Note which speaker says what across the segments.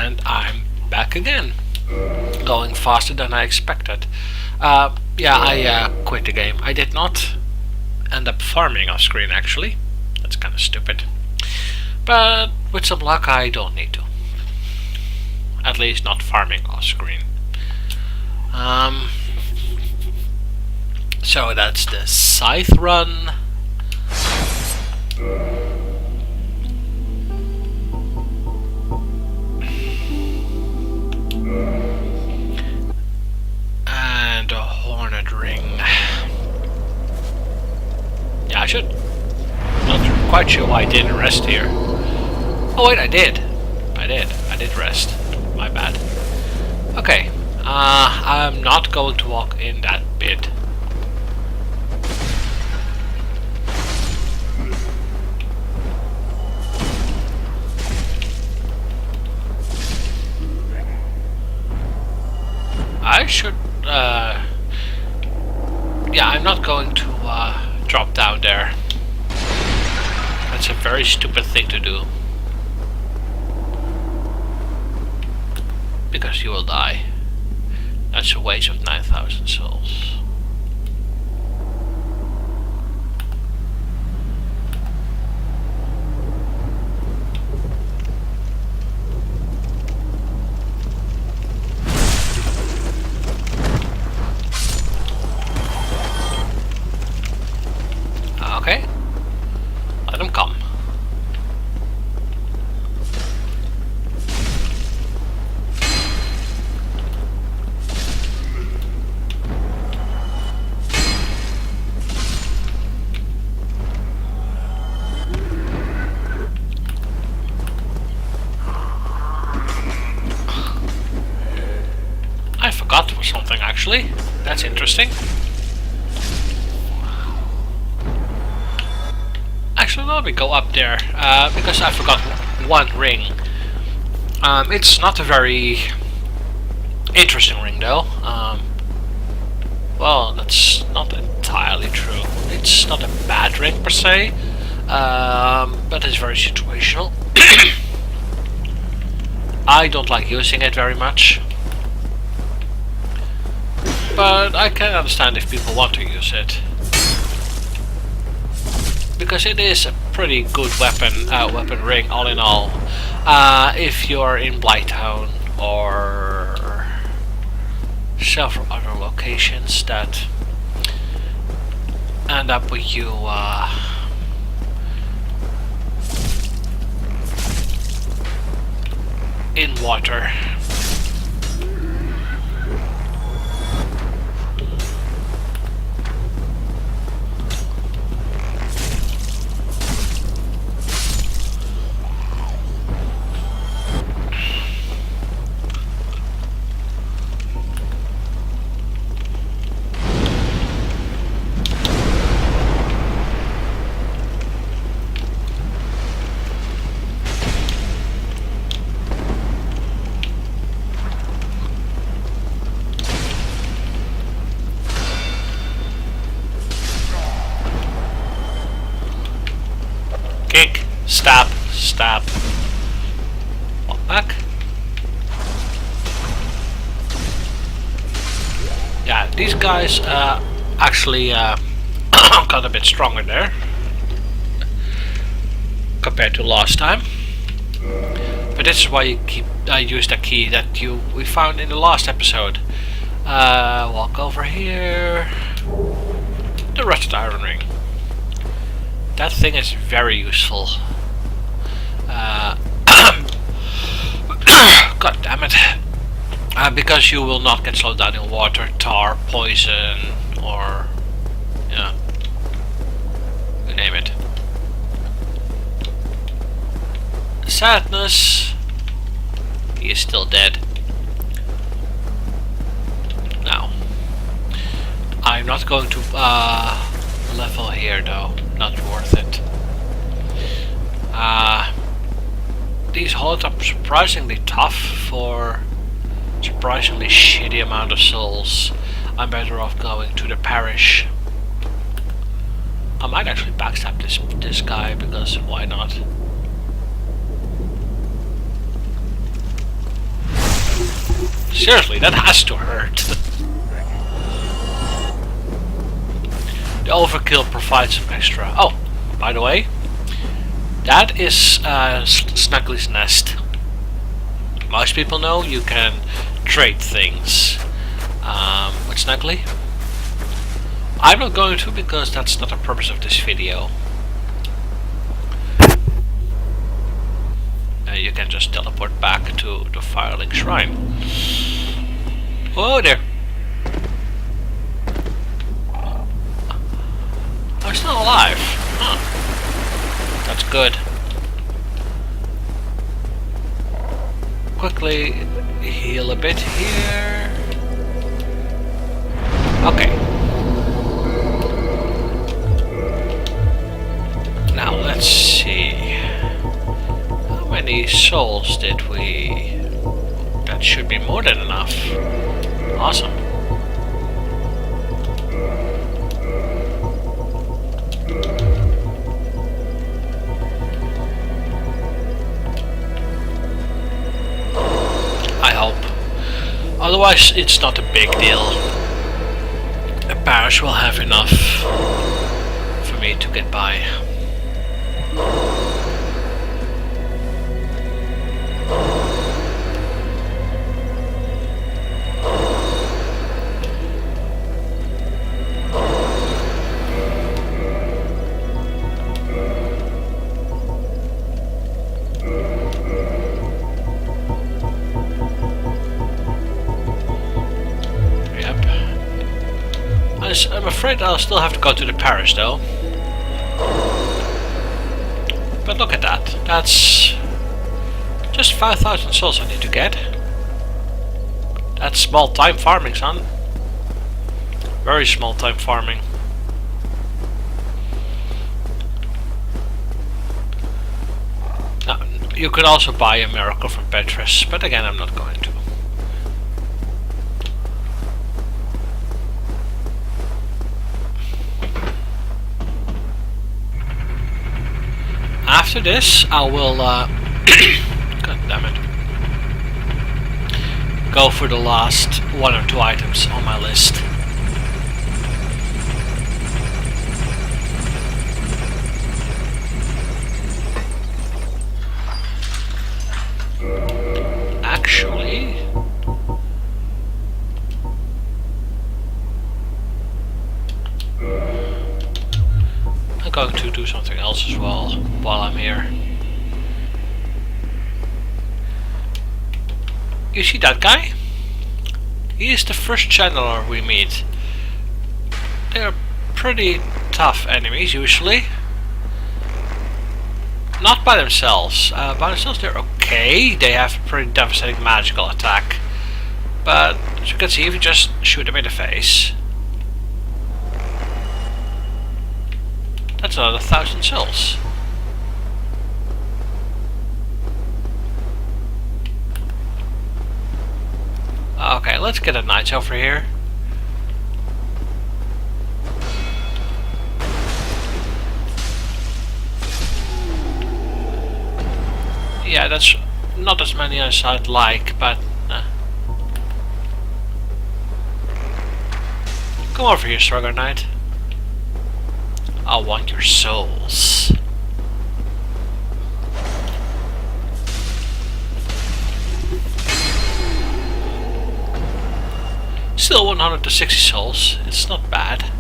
Speaker 1: And I'm back again. Going faster than I expected. Yeah, I quit the game. I did not end up farming off screen actually. That's kind of stupid. But with some luck I don't need to. At least not farming off screen. So that's the scythe run. And a hornet ring. Yeah, I should. Not quite sure why I didn't rest here. Oh wait, I did. I did rest. My bad. Okay. I'm not going to walk in that bit. I should, yeah, I'm not going to, drop down there. That's a very stupid thing to do. Because you will die. That's a waste of 9,000 souls. Okay. Let them come. I forgot something actually. That's interesting. Actually, let me go up there because I forgot one ring. It's not a very interesting ring though. Well, that's not entirely true. It's not a bad ring per se, but it's very situational. I don't like using it very much. But I can understand if people want to use it. Because it is a pretty good weapon ring all in all. If you're in Blighttown or several other locations that end up with you in water. Kick, stab, stab. Walk back. Yeah, these guys actually got a bit stronger there compared to last time. But this is why you use the key that we found in the last episode. Walk over here. The rusted iron ring. That thing is very useful. God damn it. Because you will not get slowed down in water, tar, poison, or... yeah. You name it. Sadness. He is still dead. Now. I'm not going to level here though. Not worth it. These holds are surprisingly tough for surprisingly shitty amount of souls. I'm better off going to the parish. I might actually backstab this guy because why not? Seriously, that has to hurt. The overkill provides some extra. Oh, by the way, that is Snuggly's nest. Most people know you can trade things with Snuggly. I'm not going to, because that's not the purpose of this video. You can just teleport back to the Firelink Shrine. Oh there! I'm still alive. Huh. That's good. Quickly heal a bit here. Okay. Now let's see. How many souls did we... That should be more than enough. Awesome. I hope. Otherwise, it's not a big deal. A parish will have enough for me to get by. I'm afraid I'll still have to go to the parish though. But look at that. That's just 5,000 souls I need to get. That's small time farming, son. Very small time farming. Now, you could also buy a miracle from Petrus, but again I'm not going to. After this, I will, god damn it, go for the last 1 or 2 items on my list. Actually, I'm going to do something else as well while I'm here. You see that guy? He is the first channeler we meet. They're pretty tough enemies usually. Not by themselves. By themselves they're okay. They have a pretty devastating magical attack. But as you can see, if you just shoot them in the face, that's another 1,000 souls. Okay, let's get a knight over here. Yeah, that's not as many as I'd like, but come over here, Strugger Knight. I want your souls. Still 160 souls. It's not bad.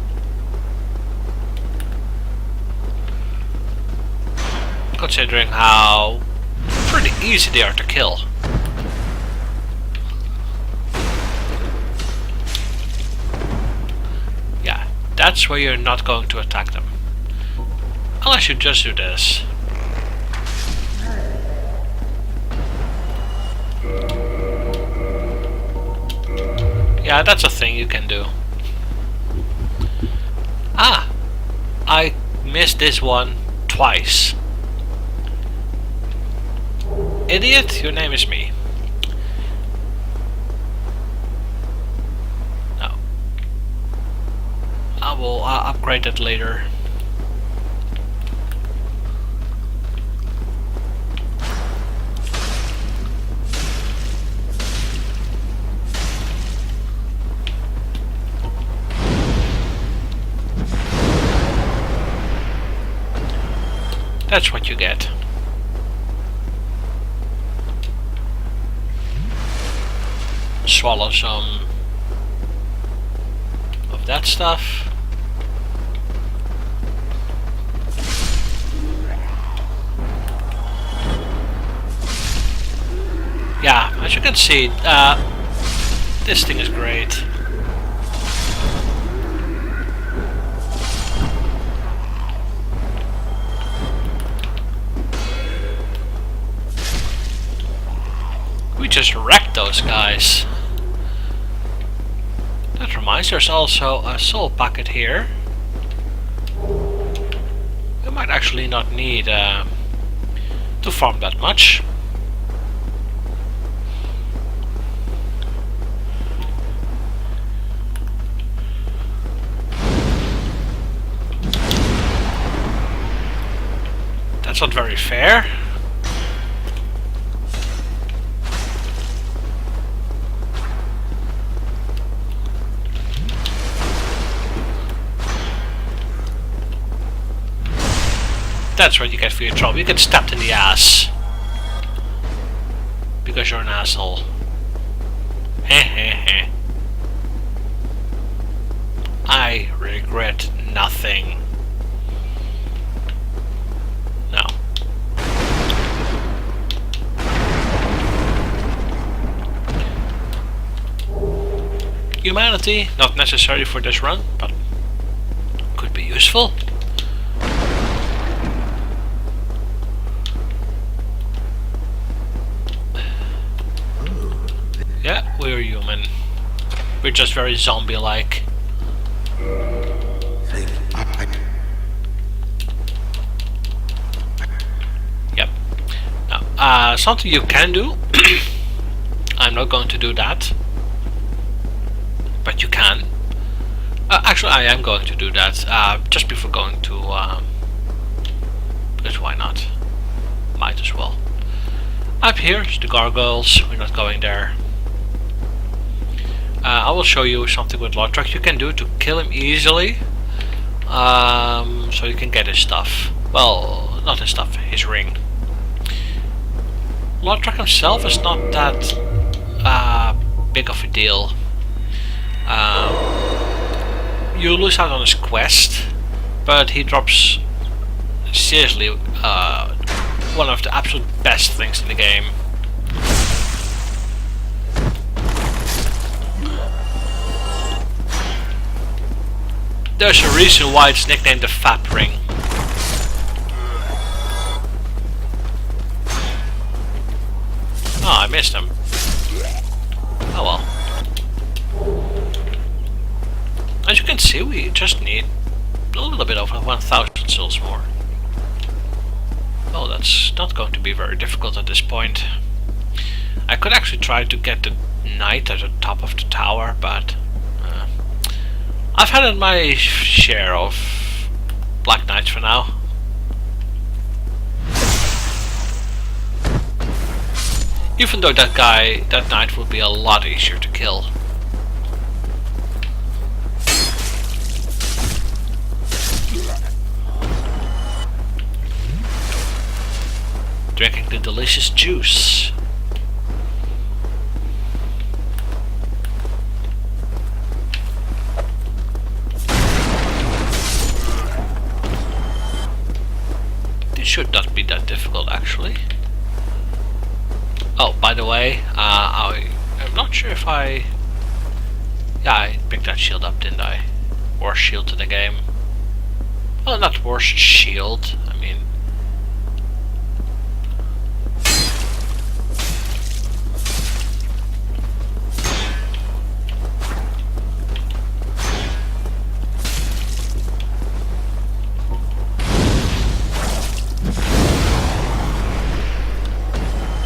Speaker 1: Considering how pretty easy they are to kill. Yeah, that's where you're not going to attack them. Unless you just do this. Yeah, that's a thing you can do. Ah! I missed this one twice. Idiot, your name is me. No. I'll upgrade it later. That's what you get. Swallow some of that stuff. Yeah, as you can see, this thing is great. We just wrecked those guys. That reminds, there's also a soul packet here. We might actually not need to farm that much. That's not very fair. That's what you get for your trouble. You get stabbed in the ass. Because you're an asshole. Heh heh heh. I regret nothing. No. Humanity, not necessary for this run, but could be useful. Yeah, we're human. We're just very zombie-like. Yep. Now, something you can do. I'm not going to do that. But you can. Actually, I am going to do that. Just before going to... because why not? Might as well. Up here is the gargoyles. We're not going there. I will show you something with Lothrak you can do to kill him easily, so you can get his stuff. Well, not his stuff, his ring. Lothrak himself is not that big of a deal. You lose out on his quest, but he drops seriously one of the absolute best things in the game. There's a reason why it's nicknamed the Fat Ring. Oh, I missed him. Oh well. As you can see, we just need a little bit over 1,000 souls more. Oh, that's not going to be very difficult at this point. I could actually try to get the knight at the top of the tower, but... I've had my share of Black Knights for now. Even though that knight will be a lot easier to kill. Drinking the delicious juice. Should not be that difficult, actually. Oh, by the way, I'm not sure if yeah, I picked that shield up, didn't I? Worst shield in the game. Well, not worst shield, I mean...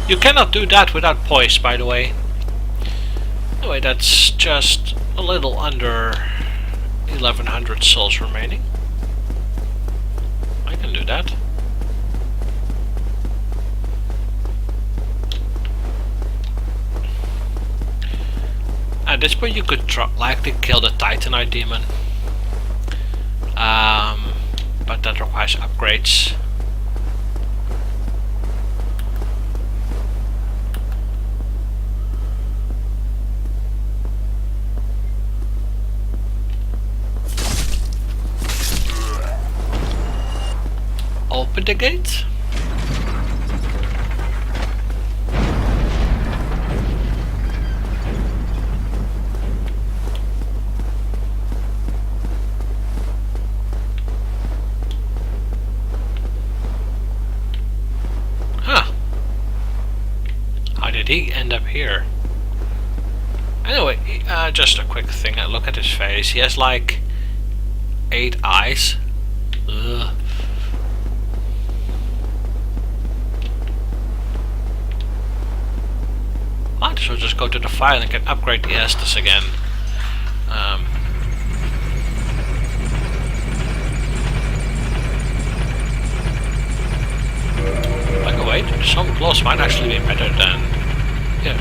Speaker 1: You cannot do that without poise, by the way. Anyway, that's just a little under 1100 souls remaining. I can do that. At this point you could likely kill the Titanite demon. But that requires upgrades. open the gate? Huh. How did he end up here? Anyway, just a quick thing. Look at his face. He has like 8 eyes. Ugh. Might as well just go to the file and can upgrade the Estus again. By the way, some claws might actually be better than... Yeah.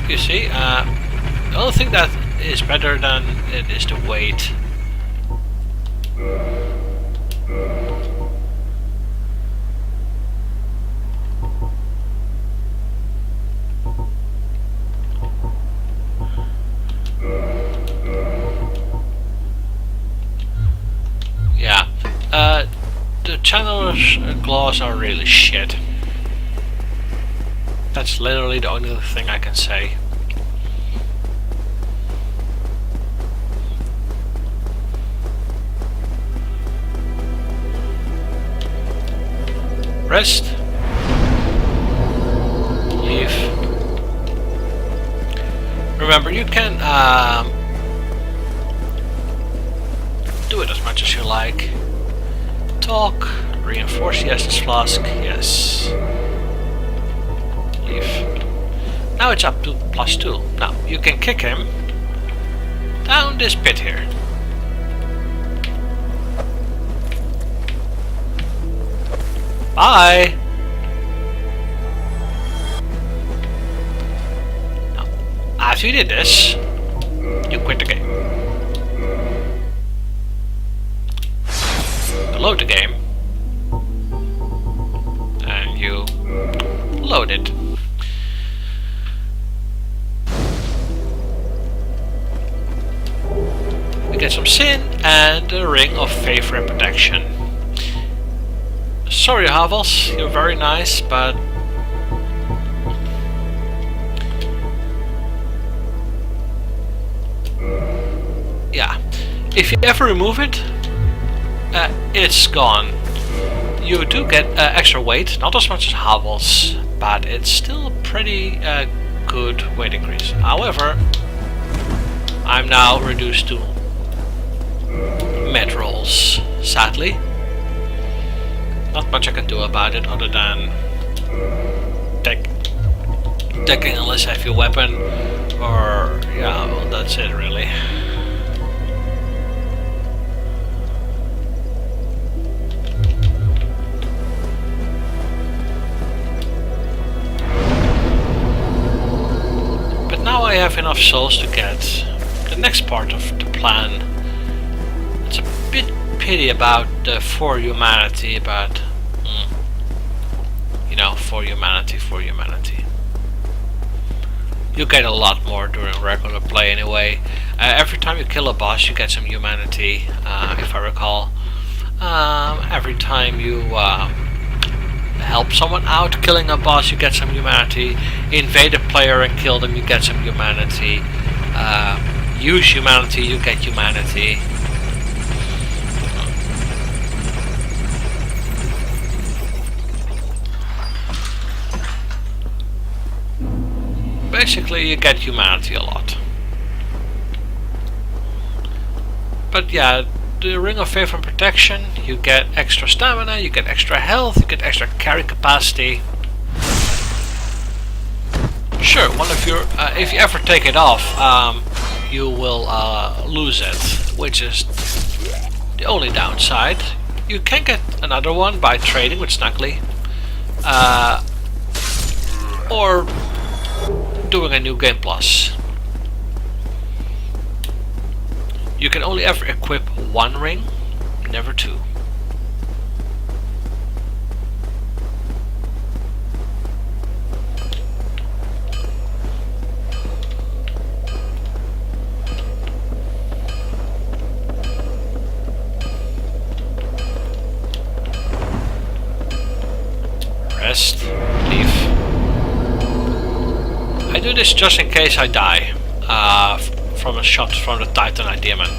Speaker 1: You see, the only thing that is better than it is the weight. Yeah, the channeler's claws are really shit. That's literally the only thing I can say. Rest. Leave. Remember, you can do it as much as you like. Talk. Reinforce the Estus flask. Yes. Leave. Now it's up to +2. Now you can kick him down this pit here. Bye! Now, after you did this, you quit the game. Load the game. And you load it. We get some sin and a ring of favor and protection. Sorry, Havels, you're very nice, but yeah, if you ever remove it, it's gone. You do get extra weight, not as much as Havels, but it's still a pretty good weight increase. However, I'm now reduced to med rolls, sadly. Not much I can do about it other than taking a less heavy weapon, or yeah, well, that's it really. But now I have enough souls to get the next part of the plan. It's a bit pity about the for humanity, but you know, for humanity. You get a lot more during regular play anyway. Every time you kill a boss, you get some humanity, if I recall. Every time you help someone out killing a boss, you get some humanity. Invade a player and kill them, you get some humanity. Use humanity, you get humanity. Basically, you get humanity a lot. But yeah, the Ring of Favor and Protection, you get extra stamina, you get extra health, you get extra carry capacity. Sure, one of your, if you ever take it off, you will lose it, which is the only downside. You can get another one by trading with Snuggly, or doing a new game plus. You can only ever equip one ring, never two. I do this just in case I die from a shot from the Titanite demon.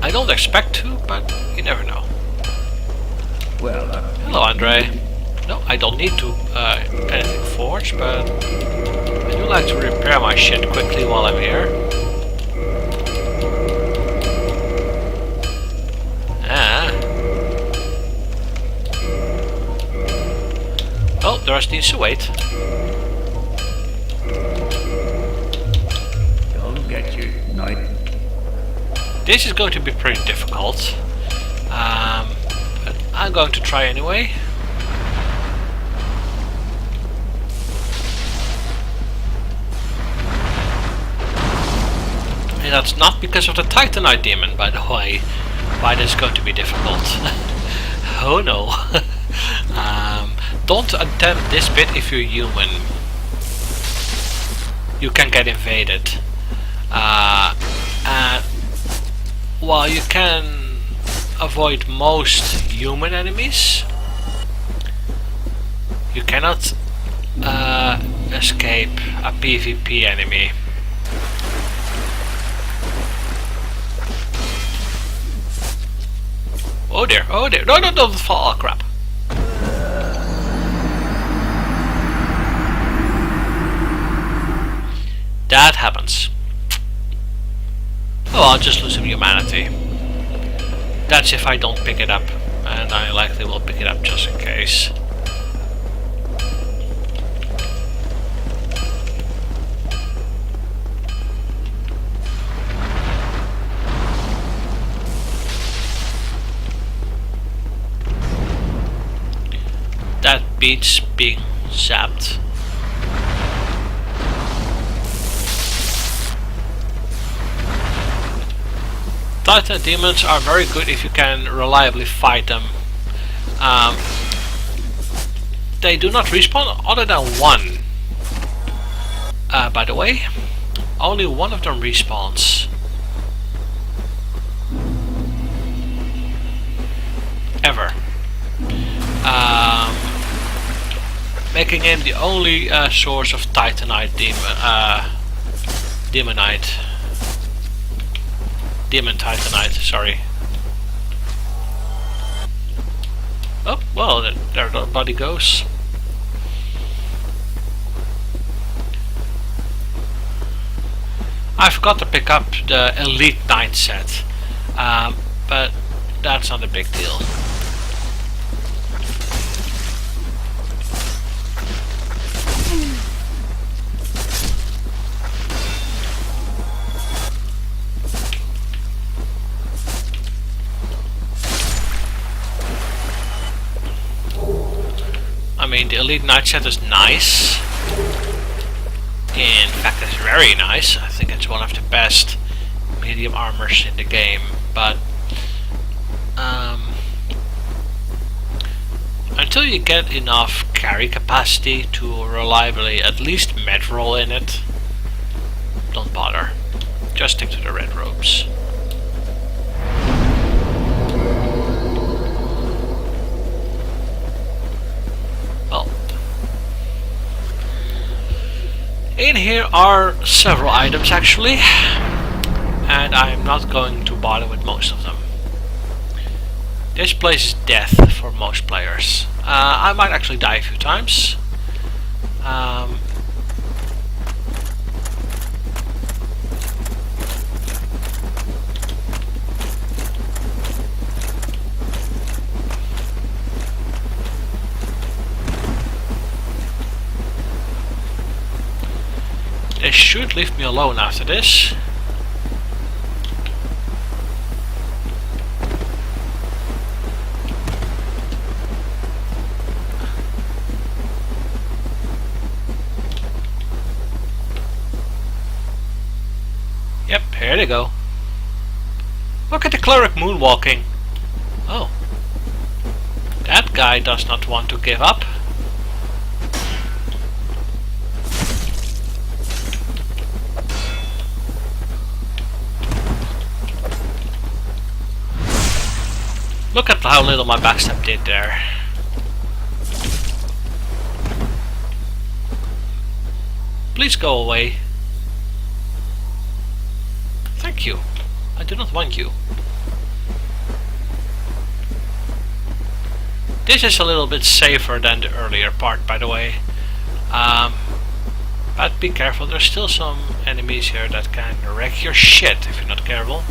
Speaker 1: I don't expect to, but you never know.
Speaker 2: Well,
Speaker 1: hello, Andre. No, I don't need to anything forge, but I do like to repair my shit quickly while I'm here. Oh, the rest needs to wait.
Speaker 2: I'll get you, Knight.
Speaker 1: This is going to be pretty difficult. But I'm going to try anyway. And that's not because of the Titanite demon, by the way, why this is going to be difficult. Oh no. Don't attempt this bit if you're human. You can get invaded. And while you can avoid most human enemies, you cannot escape a PvP enemy. Oh dear, oh dear, no, don't fall, oh crap. That happens. Oh, I'll just lose some humanity. That's if I don't pick it up, and I likely will pick it up just in case. That beats being zapped. Titan demons are very good if you can reliably fight them. They do not respawn other than one. By the way, only one of them respawns. Ever. Making him the only source of Titanite Demon Titanite, sorry. Oh, well, there the body goes. I forgot to pick up the Elite Knight set, but that's not a big deal. I mean, the Elite Knight set is nice. In fact, it's very nice. I think it's one of the best medium armors in the game. But until you get enough carry capacity to reliably at least med-roll in it, don't bother. Just stick to the red robes. In here are several items actually, and I'm not going to bother with most of them. This place is death for most players. I might actually die a few times. They should leave me alone after this. Yep, here they go. Look at the cleric moonwalking. Oh. That guy does not want to give up. Look at how little my backstab did there. Please go away. Thank you. I do not want you. This is a little bit safer than the earlier part, by the way. But be careful, there's still some enemies here that can wreck your shit if you're not careful.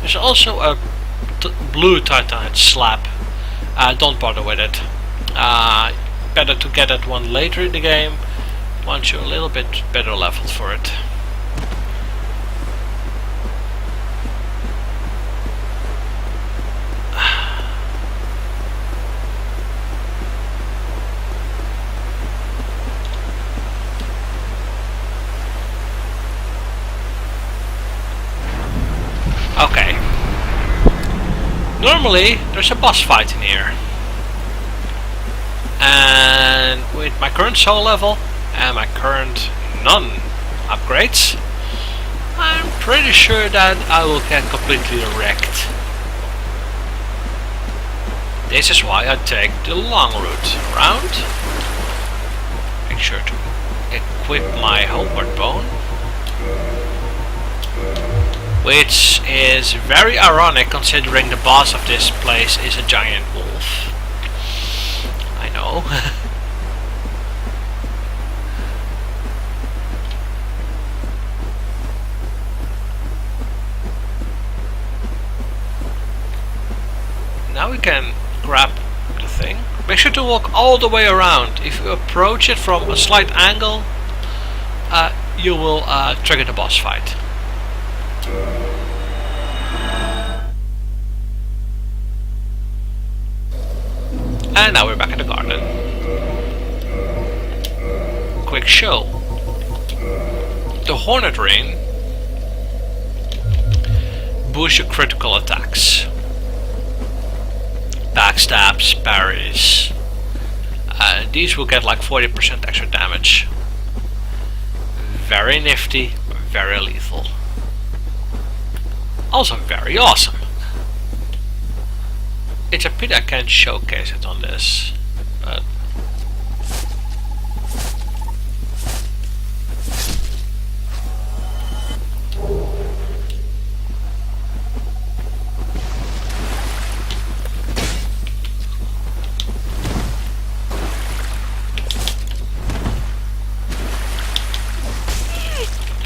Speaker 1: There's also a blue titanite slab. Don't bother with it. Better to get that one later in the game, once you're a little bit better leveled for it. Okay. Normally, there's a boss fight in here. And with my current soul level and my current non-upgrades, I'm pretty sure that I will get completely wrecked. This is why I take the long route around. Make sure to equip my homeward bone. Which is very ironic considering the boss of this place is a giant wolf. I know. Now we can grab the thing. Make sure to walk all the way around. If you approach it from a slight angle, you will trigger the boss fight. And now we're back in the garden. Quick show. The Hornet Ring boosts your critical attacks. Backstabs, parries. These will get like 40% extra damage. Very nifty, very lethal. Also very awesome. It's a pity I can't showcase it on this, but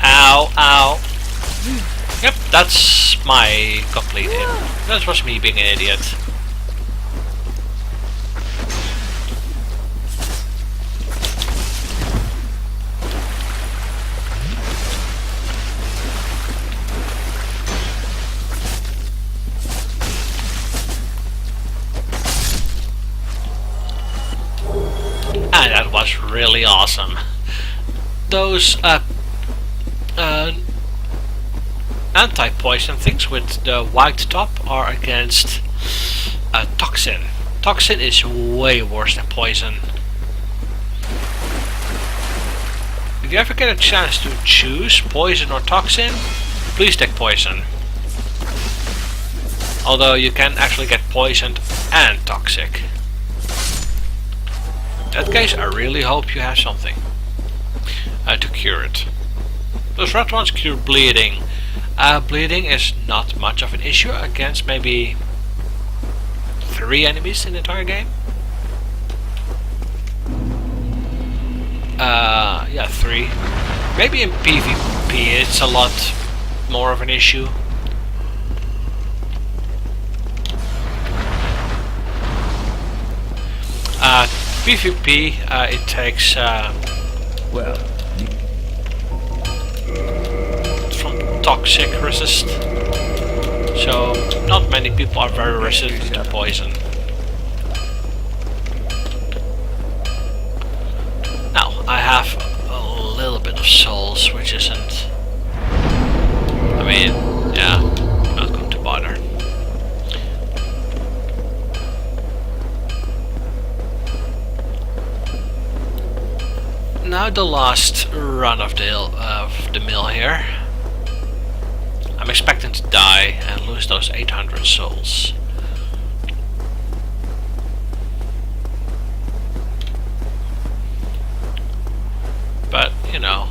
Speaker 1: ow, ow. Yep, that's my complete hit. That was me being an idiot. And that was really awesome. Those anti-poison things with the white top are against toxin. Toxin is way worse than poison. If you ever get a chance to choose poison or toxin, please take poison. Although you can actually get poisoned and toxic. In that case, I really hope you have something to cure it. Those red ones cure bleeding. Bleeding is not much of an issue against maybe 3 enemies in the entire game. Yeah, 3. Maybe in PvP it's a lot more of an issue. PvP, it takes
Speaker 2: Well,
Speaker 1: from toxic resist, so not many people are very resistant to poison. Now I have a little bit of souls, which isn't, I mean, yeah, not going to bother. Now the last run of the mill here. I'm expecting to die and lose those 800 souls. you know.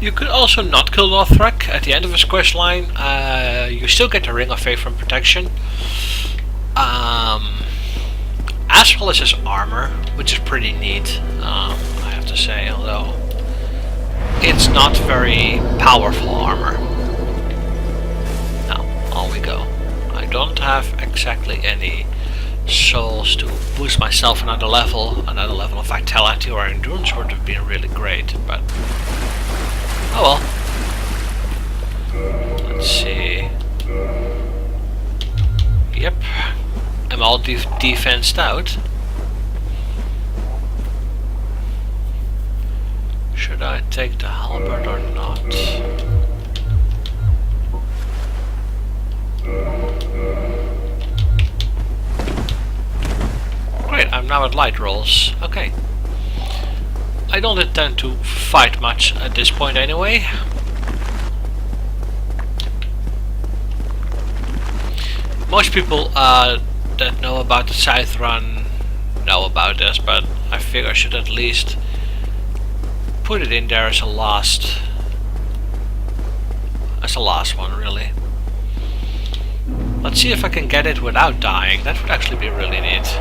Speaker 1: You could also not kill Lothrak at the end of his quest line. You still get the Ring of Faith and Protection, as well as his armor, which is pretty neat. I have to say, although it's not very powerful armor. Now, on we go. I don't have exactly any souls to boost myself another level. Another level of vitality or endurance would have been really great, but oh well. Let's see. Yep, I'm all defensed out. Should I take the halberd or not? Great, I'm now at light rolls. Okay. I don't intend to fight much at this point anyway. Most people that know about the scythe run know about this, but I figure I should at least put it in there as a last one, really. Let's see if I can get it without dying. That would actually be really neat.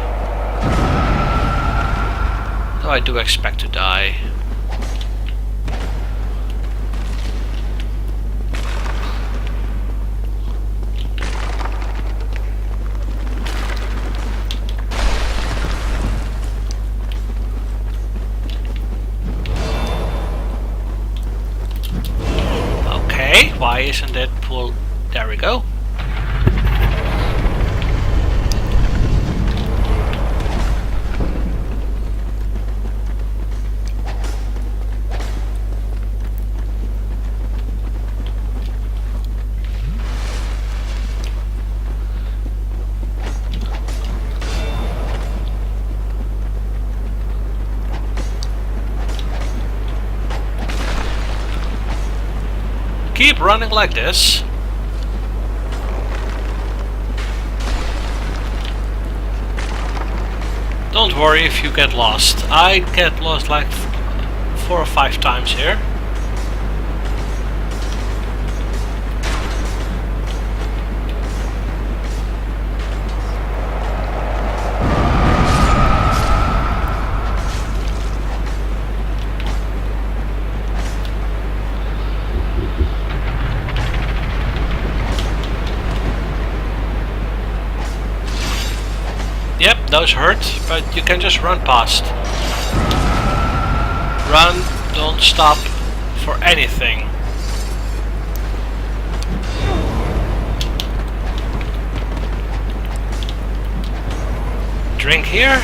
Speaker 1: Though I do expect to die. Okay, why isn't it pulled? There we go. Keep running like this. Don't worry if you get lost. I get lost like 4 or 5 times here. Yep, those hurt, but you can just run past. Run, don't stop for anything. Drink here.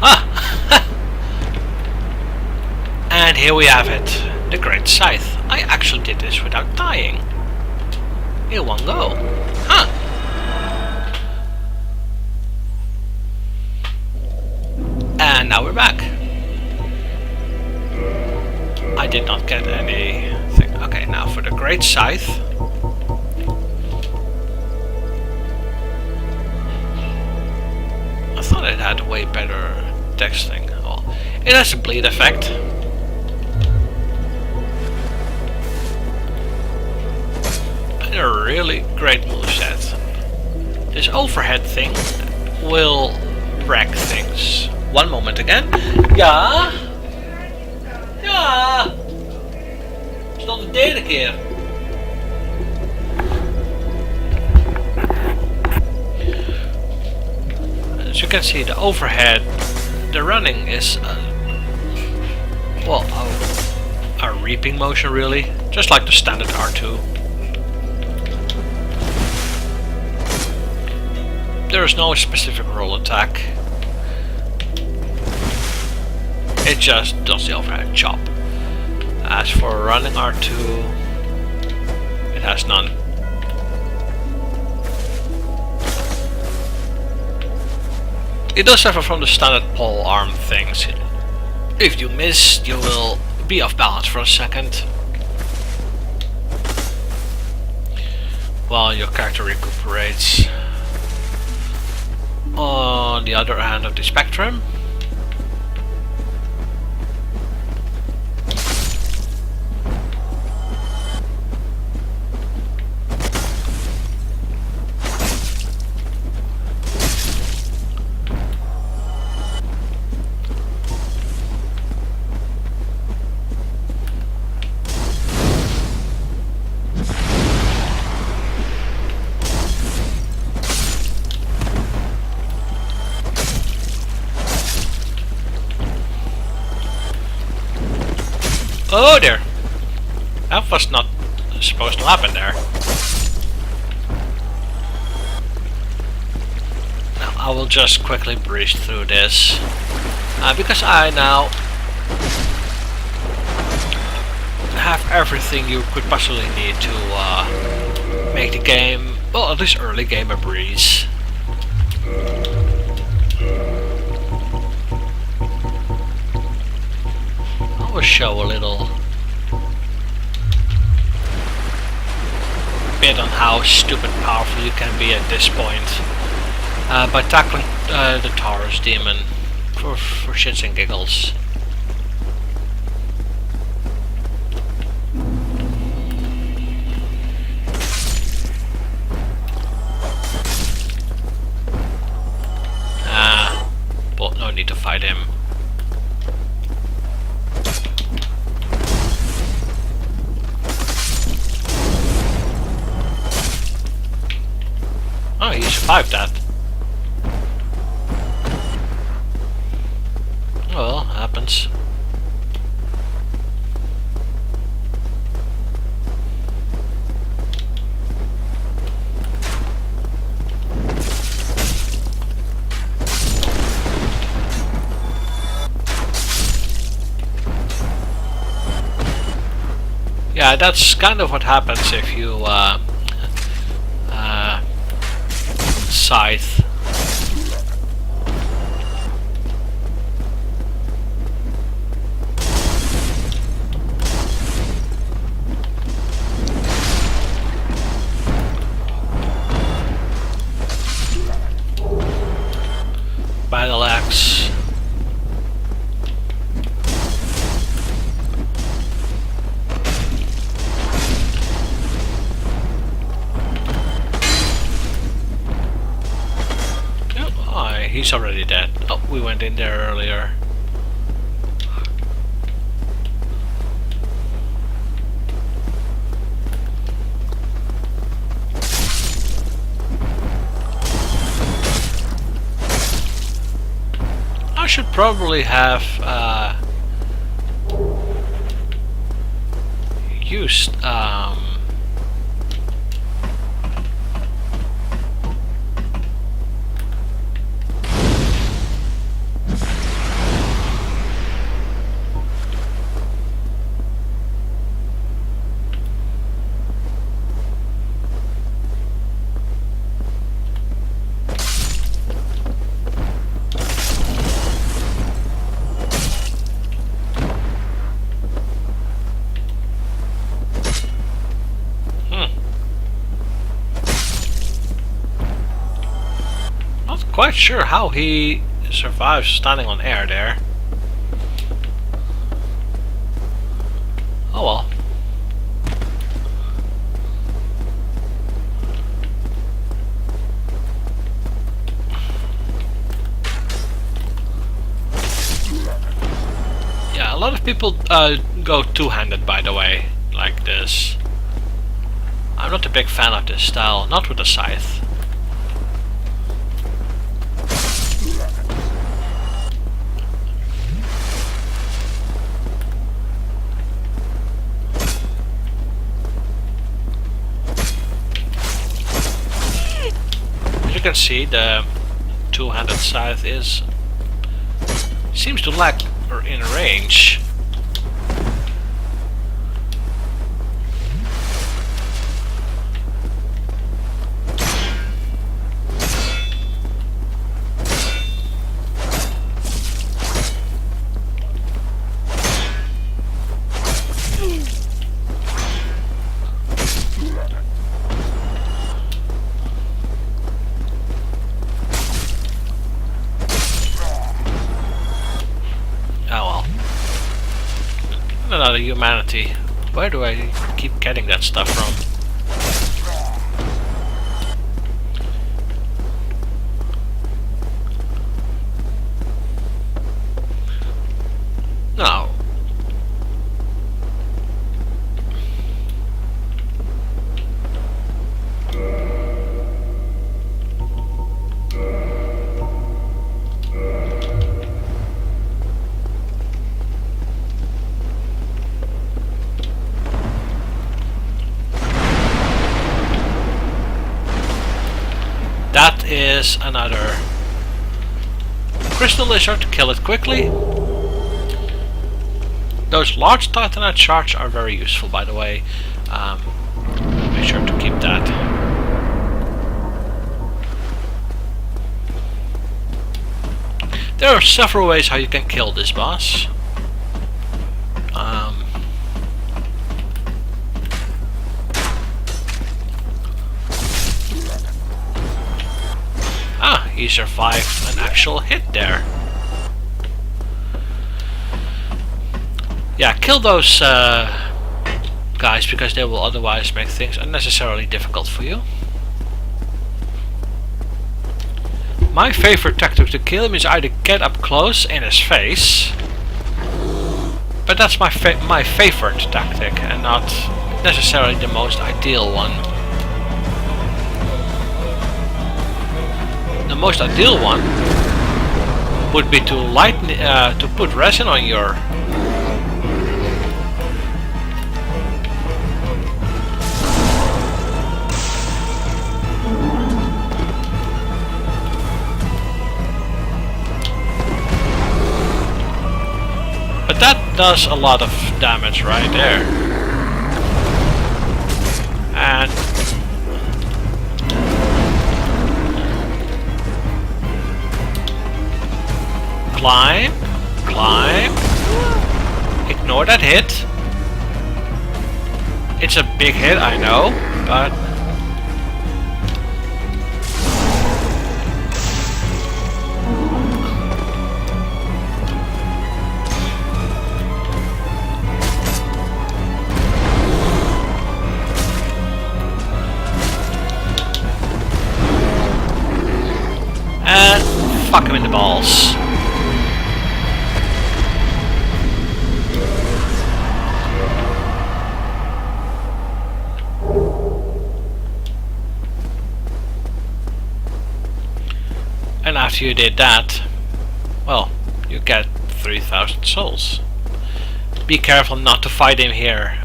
Speaker 1: Ah! And here we have it, the Great Scythe. I actually did this without dying. In one go. Huh. And now we're back. I did not get anything. Okay, now for the Great Scythe. I thought it had way better texting. Well, it has a bleed effect. A really great moveset. This overhead thing will wreck things. One moment again. Ja? Ja? Het is al de derde keer. As you can see, the overhead, the running is well, a reaping motion really, just like the standard R2. there's no specific roll attack. It just does the overhead chop. As for running R2, it has none. It does suffer from the standard pole arm things. If you miss, you will be off balance for a second, while your character recuperates. On the other end of the spectrum, oh dear! That was not supposed to happen there. Now I will just quickly breeze through this, because I now have everything you could possibly need to make the game, well, at least early game, a breeze. I will show a little bit on how stupid powerful you can be at this point by tackling the Taurus demon for shits and giggles. But no need to fight him. Oh, he survived that. Well, happens. Yeah, that's kind of what happens if you scythe. Battle axe. He's already dead. Oh, we went in there earlier. I should probably have used quite sure how he survives standing on air there. Oh well. Yeah, a lot of people go two-handed, by the way, like this. I'm not a big fan of this style, not with the scythe. can see, the two-handed scythe seems to lack in range. Another humanity. Where do I keep getting that stuff from? No. That is another crystal lizard. Kill it quickly. Those large titanite shards are very useful, by the way. Make sure to keep that. There are several ways how you can kill this boss. He survived an actual hit there. Yeah, kill those guys, because they will otherwise make things unnecessarily difficult for you. My favorite tactic to kill him is either get up close in his face, but that's my favorite tactic and not necessarily the most ideal one. The most ideal one would be to put resin on your but that does a lot of damage right there. And climb, climb, ignore that hit. It's a big hit, I know, but and fuck him in the balls. And after you did that, well, you get 3,000 souls. Be careful not to fight him here.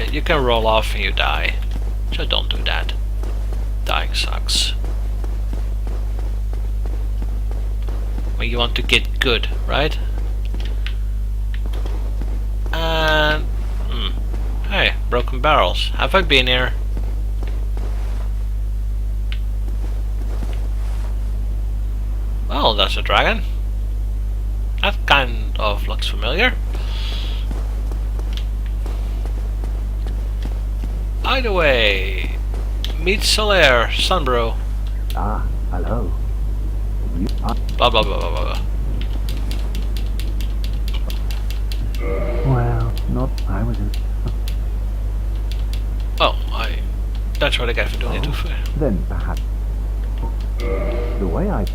Speaker 1: You can roll off and you die. So don't do that. Dying sucks. When you want to get good, right? And hey, broken barrels. Have I been here? Well, that's a dragon. That kind of looks familiar. Either way, meet Solaire, Sunbro.
Speaker 2: Ah, hello. You are...
Speaker 1: Blah blah blah blah blah.
Speaker 2: Well, not I was in...
Speaker 1: Oh, that's what I get for doing it too fair.
Speaker 2: Then perhaps... The way I...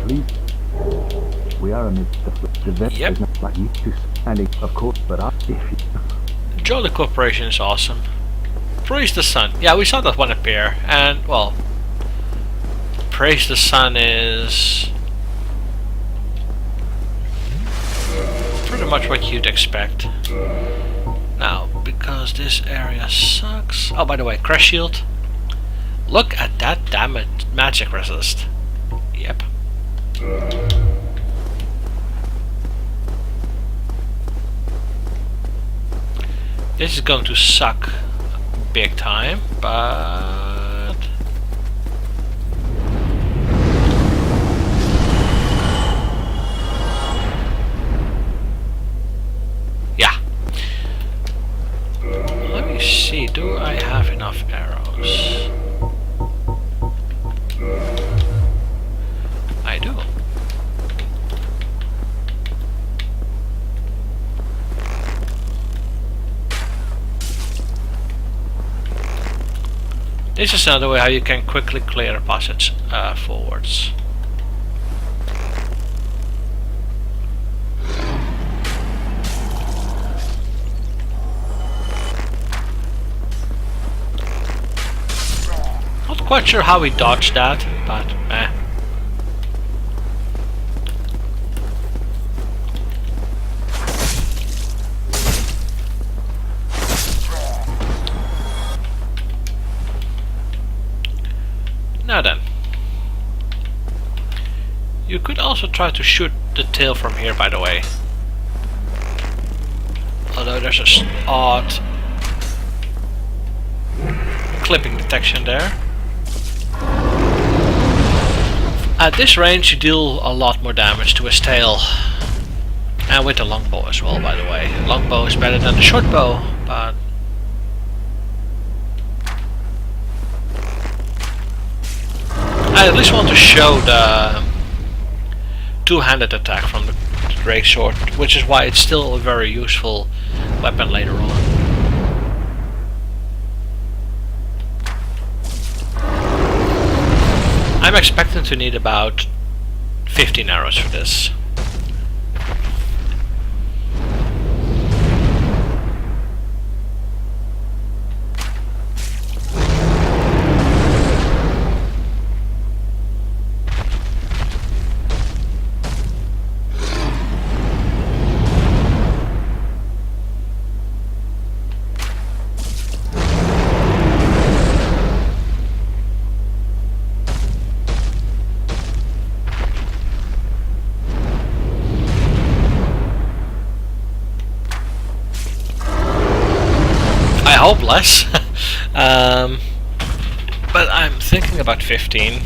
Speaker 2: Please, we are amidst the vet is not like you to standing, of course, but if you...
Speaker 1: Jolly Corporation is awesome. Praise the Sun. Yeah, we saw that one appear, and well, Praise the Sun is pretty much what you'd expect. Now, because this area sucks. Oh, by the way, crash shield. Look at that damage magic resist. Yep. This is going to suck big time, but yeah. Let me see, do I have enough arrows? I do. This is another way how you can quickly clear a passage forwards. Not quite sure how we dodged that, but eh. Now then, you could also try to shoot the tail from here, by the way. Although there's a odd clipping detection there. At this range you deal a lot more damage to his tail. And with the longbow as well, by the way. Longbow is better than the short bow, but I at least want to show the two-handed attack from the Drake sword, which is why it's still a very useful weapon later on. I'm expecting to need about 15 arrows for this. I hope less, but I'm thinking about 15.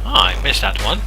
Speaker 1: Oh, I missed that one.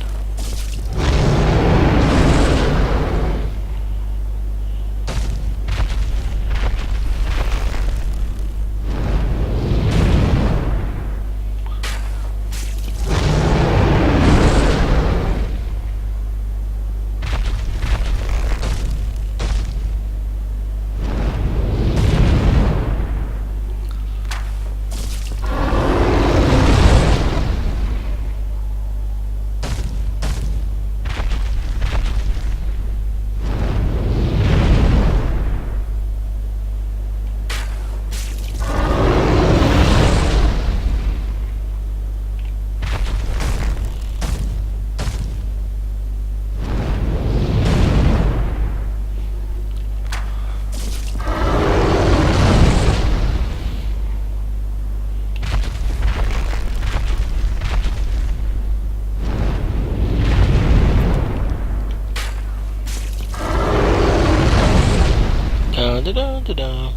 Speaker 1: Da-da-da-da-da.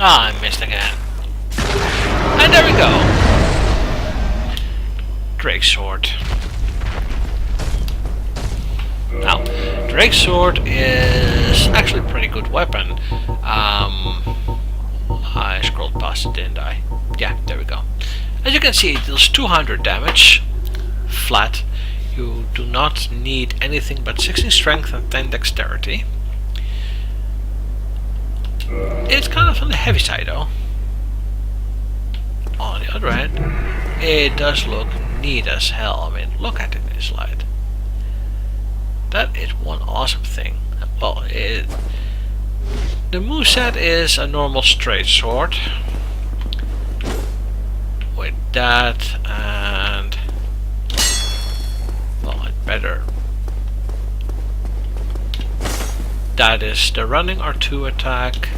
Speaker 1: Ah, I missed again. And there we go. Drake's sword. Now, Drake's sword is actually a pretty good weapon. I scrolled past it, didn't I? Yeah, there we go. As you can see, it deals 200 damage flat. You do not need anything but 16 strength and 10 dexterity. It's kind of on the heavy side though. On the other hand, it does look neat as hell. I mean, look at this light. That is one awesome thing. Well, the moveset is a normal straight sword with that, and well, it better. That is the running R2 attack,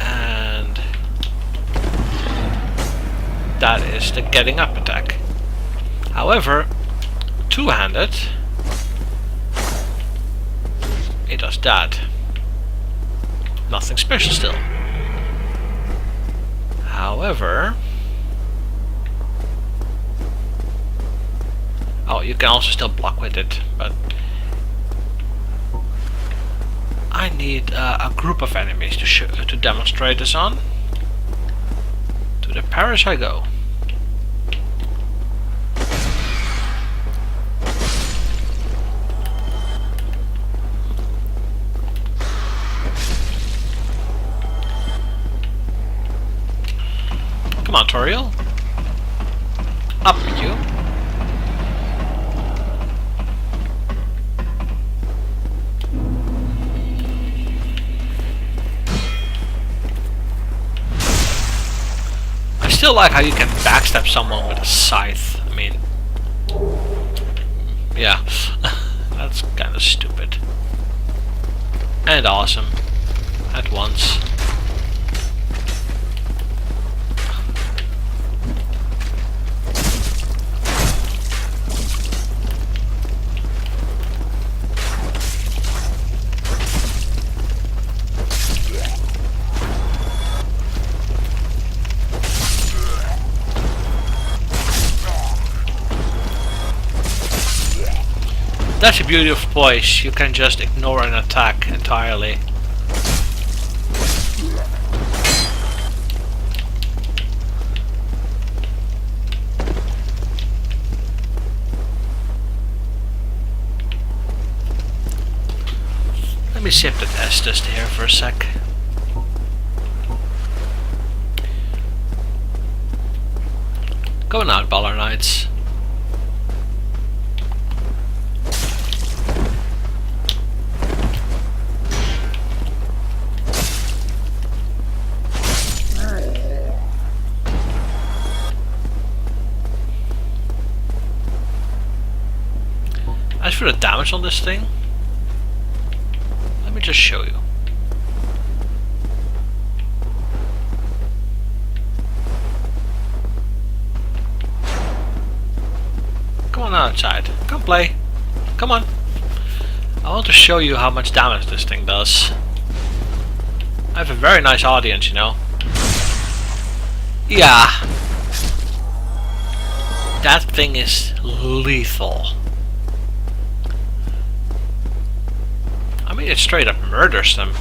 Speaker 1: and that is the getting up attack. However, two-handed, it does that. Nothing special still. However, oh, you can also still block with it, but I need a group of enemies to demonstrate this on. To the parish I go. Come on, Toriel. Up with you. I still like how you can backstab someone with a scythe. I mean, yeah, that's kind of stupid. And awesome. At once. That's the beauty of poise, you can just ignore an attack entirely. Let me sip that Estus here for a sec. Going out, Baller Knights. As for the damage on this thing, let me just show you. Come on outside. Come play. Come on. I want to show you how much damage this thing does. I have a very nice audience, you know. Yeah. That thing is lethal. I mean, it straight up murders them.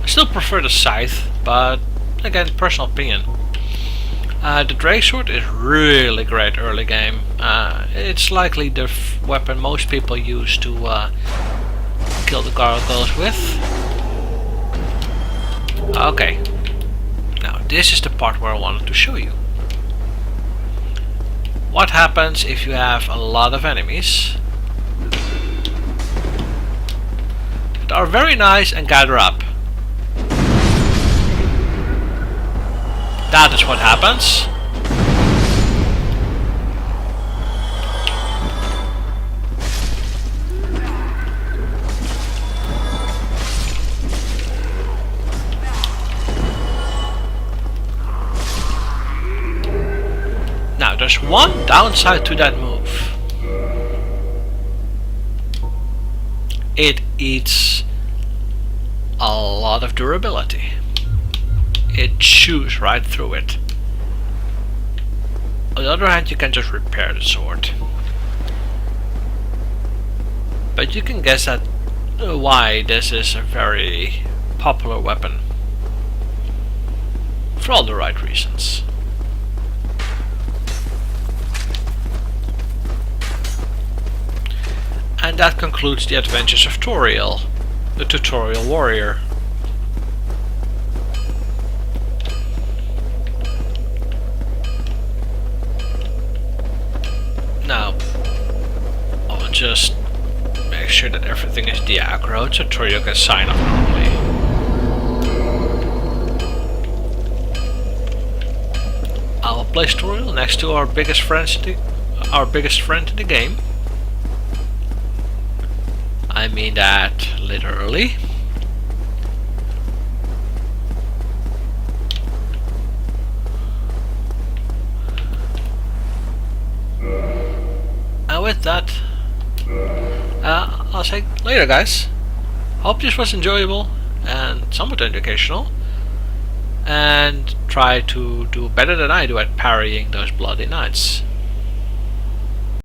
Speaker 1: I still prefer the scythe, but again, personal opinion. The Drake Sword is really great early game. It's likely the weapon most people use to kill the gargoyles with. Okay. Now this is the part where I wanted to show you. What happens if you have a lot of enemies that are very nice and gather up? That is what happens. Now there's one downside to that move. It eats a lot of durability. It chews right through it. On the other hand, you can just repair the sword. But you can guess at why this is a very popular weapon. For all the right reasons. And that concludes the adventures of Toriel, the tutorial warrior. Now, I'll just make sure that everything is de-aggroed so Toriel can sign up normally. I'll place Toriel next to our biggest friend in the game. I mean that literally. And with that, I'll say later, guys. Hope this was enjoyable and somewhat educational, and try to do better than I do at parrying those bloody knights.